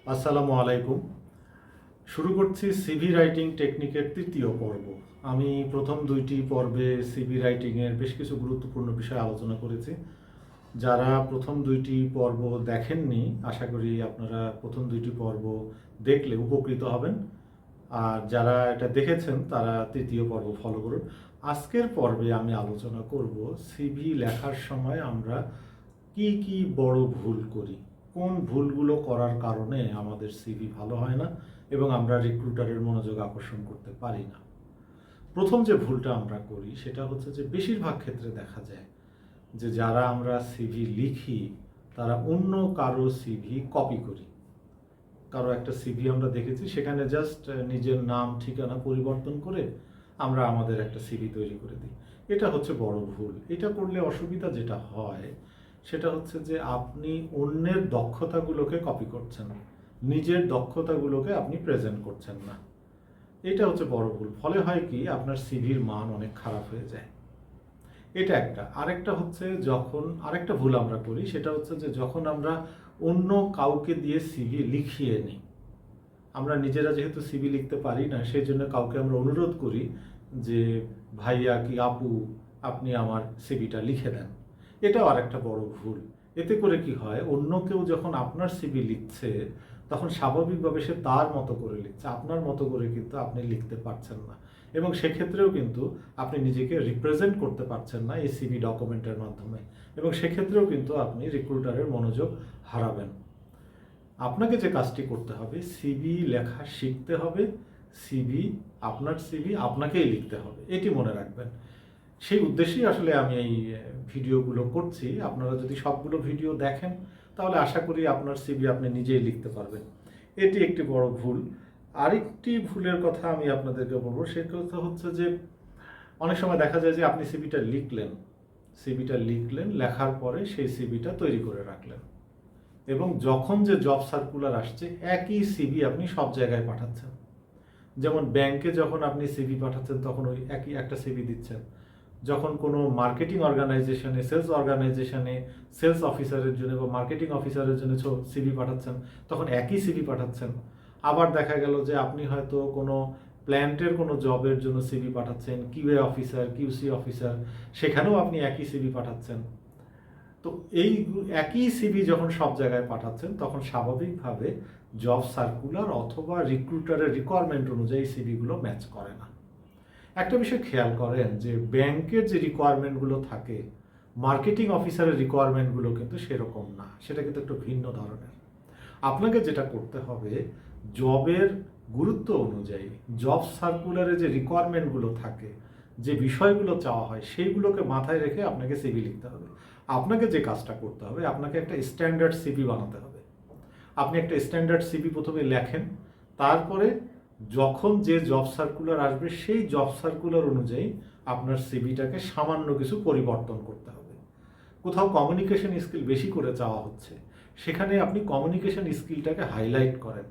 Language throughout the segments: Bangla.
আসসালামু আলাইকুম। শুরু করছি সিভি রাইটিং টেকনিকের তৃতীয় পর্ব। আমি প্রথম দুইটি পর্বে সিভি রাইটিংয়ের বেশ কিছু গুরুত্বপূর্ণ বিষয় আলোচনা করেছি। যারা প্রথম দুইটি পর্ব দেখেননি, আশা করি আপনারা প্রথম দুইটি পর্ব দেখলে উপকৃত হবেন। আর যারা এটা দেখেছেন তারা তৃতীয় পর্ব ফলো করুন। আজকের পর্বে আমি আলোচনা করব সিভি লেখার সময় আমরা কি কি বড় ভুল করি, কোন ভুলগুলো করার কারণে আমাদের সিভি ভালো হয় না এবং আমরা রিক্রুটারের মনোযোগ আকর্ষণ করতে পারি না। প্রথম যে ভুলটা আমরা করি সেটা হচ্ছে যে বেশিরভাগ ক্ষেত্রে দেখা যায় যে যারা আমরা সিভি লিখি তারা অন্য কারো সিভি কপি করি। কারো একটা সিভি আমরা দেখেছি, সেখানে জাস্ট নিজের নাম ঠিকানা পরিবর্তন করে আমরা আমাদের একটা সিভি তৈরি করে দিই। এটা হচ্ছে বড় ভুল। এটা করলে অসুবিধা যেটা হয় সেটা হচ্ছে যে আপনি অন্যের দক্ষতাগুলোকে কপি করছেন, নিজের দক্ষতাগুলোকে আপনি প্রেজেন্ট করছেন না। এটা হচ্ছে বড় ভুল। ফলে হয় কি, আপনার সিভির মান অনেক খারাপ হয়ে যায়। এটা একটা। আরেকটা হচ্ছে যখন আরেকটা ভুল আমরা করি সেটা হচ্ছে যে যখন আমরা অন্য কাউকে দিয়ে সিভি লিখিয়ে নিই। আমরা নিজেরা যেহেতু সিভি লিখতে পারি না, সেই জন্য কাউকে আমরা অনুরোধ করি যে ভাইয়া কি আপু আপনি আমার সিভিটা লিখে দেন। এটাও আরেকটা বড় ভুল। এতে করে কি হয়, অন্য কেউ যখন আপনার সিভি লিখছে তখন স্বাভাবিকভাবে সে তার মতো করে লিখছে, আপনার মতো করে কিন্তু আপনি লিখতে পারছেন না। এবং সেক্ষেত্রেও কিন্তু আপনি নিজেকে রিপ্রেজেন্ট করতে পারছেন না এই সিভি ডকুমেন্টের মাধ্যমে, এবং সেক্ষেত্রেও কিন্তু আপনি রিক্রুটারের মনোযোগ হারাবেন। আপনাকে যে কাজটি করতে হবে, সিভি লেখা শিখতে হবে। আপনার সিভি আপনাকেই লিখতে হবে, এটি মনে রাখবেন। সেই উদ্দেশ্যেই আসলে আমি এই ভিডিওগুলো করছি। আপনারা যদি সবগুলো ভিডিও দেখেন তাহলে আশা করি আপনার সিভি আপনি নিজেই লিখতে পারবেন। এটি একটি বড় ভুল। আরেকটি ভুলের কথা আমি আপনাদেরকে বলবো, সে কথা হচ্ছে যে অনেক সময় দেখা যায় যে আপনি সিভিটা লিখলেন, লেখার পরে সেই সিভিটা তৈরি করে রাখলেন, এবং যখন যে জব সার্কুলার আসছে একই সিভি আপনি সব জায়গায় পাঠাচ্ছেন। যেমন ব্যাংকে যখন আপনি সিভি পাঠাচ্ছেন তখন ওই একই একটা সিভি দিচ্ছেন। যখন কোনো মার্কেটিং অর্গানাইজেশনে, সেলস অফিসারের জন্য বা মার্কেটিং অফিসারের জন্য সিভি পাঠাচ্ছেন তখন একই সিভি পাঠাচ্ছেন। আবার দেখা গেল যে আপনি হয়তো কোনো প্ল্যান্টের কোনো জবের জন্য সিভি পাঠাচ্ছেন, কিউএ অফিসার, কিউসি অফিসার, সেখানেও আপনি একই সিভি পাঠাচ্ছেন। তো এই একই সিভি যখন সব জায়গায় পাঠাচ্ছেন তখন স্বাভাবিকভাবে জব সার্কুলার অথবা রিক্রুটারের রিকোয়ারমেন্ট অনুযায়ী সিভিগুলো ম্যাচ করে না। একটা বিষয় খেয়াল করেন যে ব্যাংকের যে রিকোয়ারমেন্টগুলো থাকে, মার্কেটিং অফিসারের রিকোয়ারমেন্টগুলো কিন্তু সেরকম না, সেটা কিন্তু একটু ভিন্ন ধরনের। আপনাকে যেটা করতে হবে, জবের গুরুত্ব অনুযায়ী জব সার্কুলারে যে রিকোয়ারমেন্টগুলো থাকে, যে বিষয়গুলো চাওয়া হয়, সেইগুলোকে মাথায় রেখে আপনাকে সিভি লিখতে হবে। আপনাকে যে কাজটা করতে হবে, আপনাকে একটা স্ট্যান্ডার্ড সিভি বানাতে হবে। আপনি একটা স্ট্যান্ডার্ড সিভি প্রথমে লেখেন, তারপরে যখন যে জব সার্কুলার আসবে সেই জব সার্কুলার অনুযায়ী আপনার সিভিটাকে সামান্য কিছু পরিবর্তন করতে হবে। কোথাও কমিউনিকেশন স্কিল বেশি করে চাওয়া হচ্ছে, সেখানে আপনি কমিউনিকেশন স্কিলটাকে হাইলাইট করেন।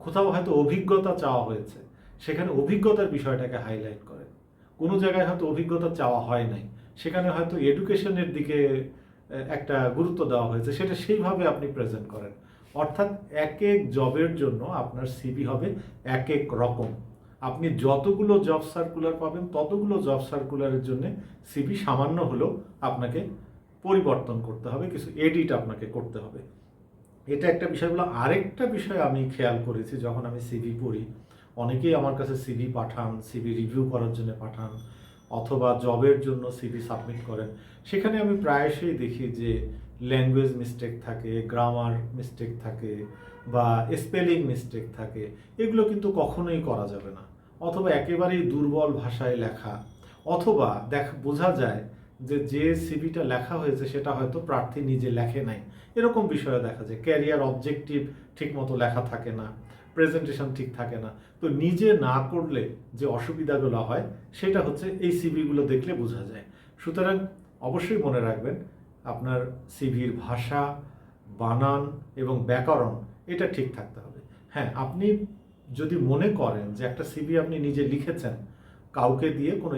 কোথাও হয়তো অভিজ্ঞতা চাওয়া হয়েছে, সেখানে অভিজ্ঞতার বিষয়টাকে হাইলাইট করেন। কোনো জায়গায় হয়তো অভিজ্ঞতা চাওয়া হয় নাই, সেখানে হয়তো এডুকেশনের দিকে একটা গুরুত্ব দেওয়া হয়েছে, সেটা সেইভাবে আপনি প্রেজেন্ট করেন। অর্থাৎ এক এক জবের জন্য আপনার সিভি হবে এক এক রকম। আপনি যতগুলো জব সার্কুলার পাবেন ততগুলো জব সার্কুলারের জন্য সিভি সামান্য হলেও আপনাকে পরিবর্তন করতে হবে, কিছু এডিট আপনাকে করতে হবে। এটা একটা বিষয় হলো। আরেকটা বিষয় আমি খেয়াল করেছি, যখন আমি সিভি পড়ি, অনেকেই আমার কাছে সিভি পাঠান, সিভি রিভিউ করার জন্য পাঠান, অথবা জবের জন্য সিভি সাবমিট করেন। সেখানে আমি প্রায়শই দেখি যে ল্যাঙ্গুয়েজ মিস্টেক থাকে, গ্রামার মিস্টেক থাকে, বা স্পেলিং মিস্টেক থাকে। এগুলো কিন্তু কখনোই করা যাবে না। অথবা একেবারেই দুর্বল ভাষায় লেখা, অথবা বোঝা যায় যে সিভিটা লেখা হয়েছে সেটা হয়তো প্রার্থী নিজে লেখে নাই। এরকম বিষয়ে দেখা যায় ক্যারিয়ার অবজেক্টিভ ঠিক মতো লেখা থাকে না, প্রেজেন্টেশন ঠিক থাকে না। তো নিজে না করলে যে অসুবিধাগুলো হয় সেটা হচ্ছে এই সিভিগুলো দেখলে বোঝা যায়। সুতরাং অবশ্যই মনে রাখবেন, আপনার সিভির ভাষা, বানান এবং ব্যাকরণ এটা ঠিক থাকতে হবে। হ্যাঁ, আপনি যদি মনে করেন যে একটা সিভি আপনি নিজে লিখেছেন, কাউকে দিয়ে, কোনো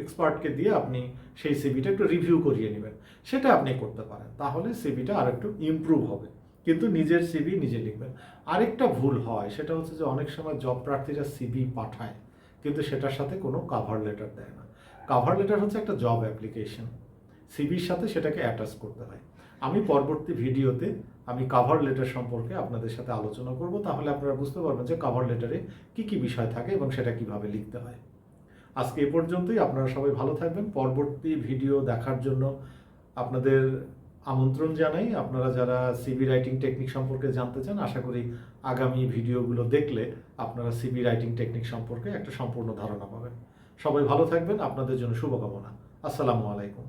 এক্সপার্টকে দিয়ে আপনি সেই সিভিটা একটু রিভিউ করিয়ে নেবেন, সেটা আপনি করতে পারেন। তাহলে সিভিটা আর একটু ইমপ্রুভ হবে। কিন্তু নিজের সিভি নিজে লিখবেন। আরেকটা ভুল হয়, সেটা হচ্ছে যে অনেক সময় জব প্রার্থীরা সিভি পাঠায় কিন্তু সেটার সাথে কোনো কাভার লেটার দেয় না। কাভার লেটার হচ্ছে একটা জব অ্যাপ্লিকেশন, সিভির সাথে সেটাকে অ্যাটাচ করতে হয়। আমি পরবর্তী ভিডিওতে আমি কাভার লেটার সম্পর্কে আপনাদের সাথে আলোচনা করব, তাহলে আপনারা বুঝতে পারবেন যে কাভার লেটারে কী কী বিষয় থাকে এবং সেটা কিভাবে লিখতে হয়। আজকে এ পর্যন্তই। আপনারা সবাই ভালো থাকবেন। পরবর্তী ভিডিও দেখার জন্য আপনাদের আমন্ত্রণ জানাই। আপনারা যারা সিভি রাইটিং টেকনিক সম্পর্কে জানতে চান, আশা করি আগামী ভিডিওগুলো দেখলে আপনারা সিভি রাইটিং টেকনিক সম্পর্কে একটা সম্পূর্ণ ধারণা পাবেন। সবাই ভালো থাকবেন। আপনাদের জন্য শুভকামনা। আসসালামু আলাইকুম।